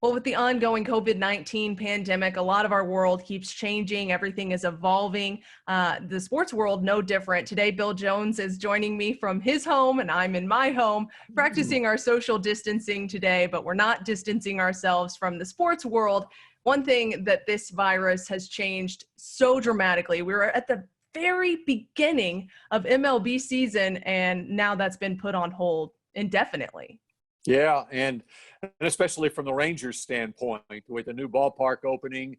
Well, with the ongoing COVID-19 pandemic, a lot of our world keeps changing. Everything is evolving. The sports world, no different. Today, Bill Jones is joining me from his home, and I'm in my home, practicing our social distancing today, but we're not distancing ourselves from the sports world. One thing that this virus has changed so dramatically, we were at the very beginning of MLB season, and now that's been put on hold indefinitely. Yeah, and especially from the Rangers' standpoint, with the new ballpark opening,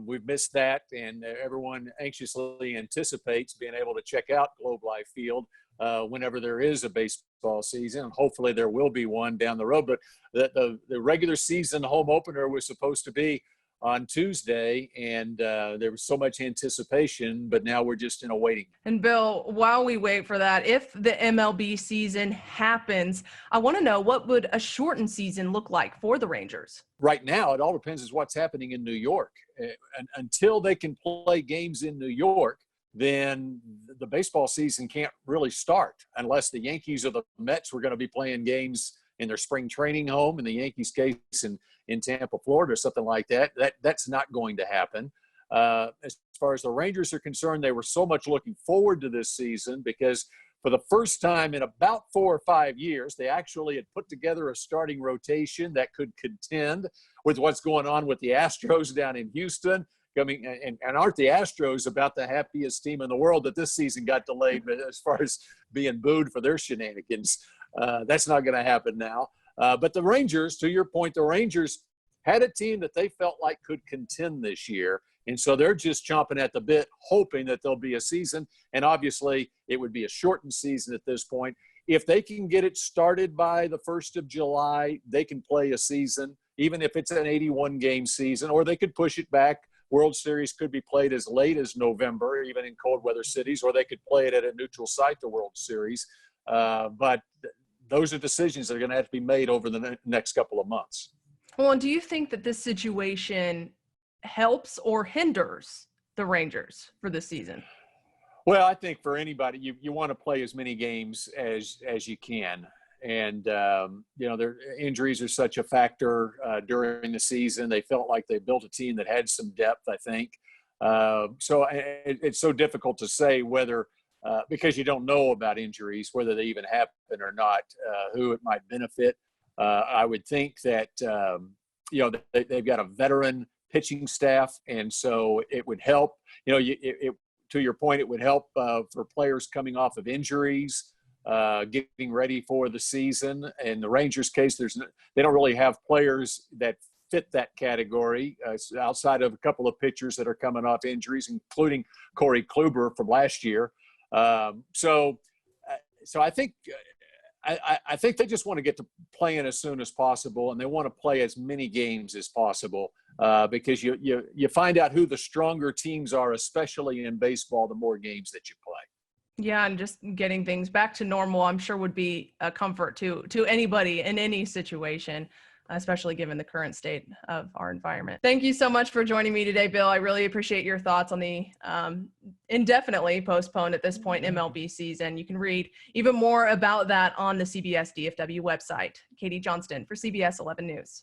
we've missed that, and everyone anxiously anticipates being able to check out Globe Life Field whenever there is a baseball season. And hopefully, there will be one down the road. But the regular season home opener was supposed to be on Tuesday, and there was so much anticipation, but now we're just in a waiting. And Bill, while we wait for that, if the MLB season happens, I want to know, what would a shortened season look like for the Rangers? Right now, it all depends on what's happening in New York. And until they can play games in New York, then the baseball season can't really start unless the Yankees or the Mets were going to be playing games in their spring training home, in the Yankees' case, in Tampa, Florida, or something like that. That's not going to happen. As far as the Rangers are concerned, they were so much looking forward to this season because for the first time in about 4 or 5 years, they actually had put together a starting rotation that could contend with what's going on with the Astros down in Houston. And aren't the Astros about the happiest team in the world that this season got delayed as far as being booed for their shenanigans? That's not going to happen now. But the Rangers, to your point, the Rangers had a team that they felt like could contend this year. And so they're just chomping at the bit, hoping that there'll be a season. And obviously, it would be a shortened season at this point. If they can get it started by the 1st of July, they can play a season, even if it's an 81-game season, or they could push it back. World Series could be played as late as November, even in cold weather cities, or they could play it at a neutral site, the World Series. But those are decisions that are going to have to be made over the next couple of months. Well, and do you think that this situation helps or hinders the Rangers for this season? Well, I think for anybody, you want to play as many games as you can. And, their injuries are such a factor during the season. They felt like they built a team that had some depth, I think. So it's so difficult to say whether because you don't know about injuries, whether they even happen or not, who it might benefit. I would think that, they've got a veteran pitching staff, and so it would help. To your point, it would help for players coming off of injuries, getting ready for the season. In the Rangers' case, they don't really have players that fit that category outside of a couple of pitchers that are coming off injuries, including Corey Kluber from last year. So I think I think they just want to get to playing as soon as possible, and they want to play as many games as possible because you find out who the stronger teams are, especially in baseball, the more games that you play. Yeah, and just getting things back to normal, I'm sure, would be a comfort to anybody in any situation, especially given the current state of our environment. Thank you so much for joining me today, Bill. I really appreciate your thoughts on the indefinitely postponed at this point MLB season. You can read even more about that on the CBS DFW website. Katie Johnston for CBS 11 News.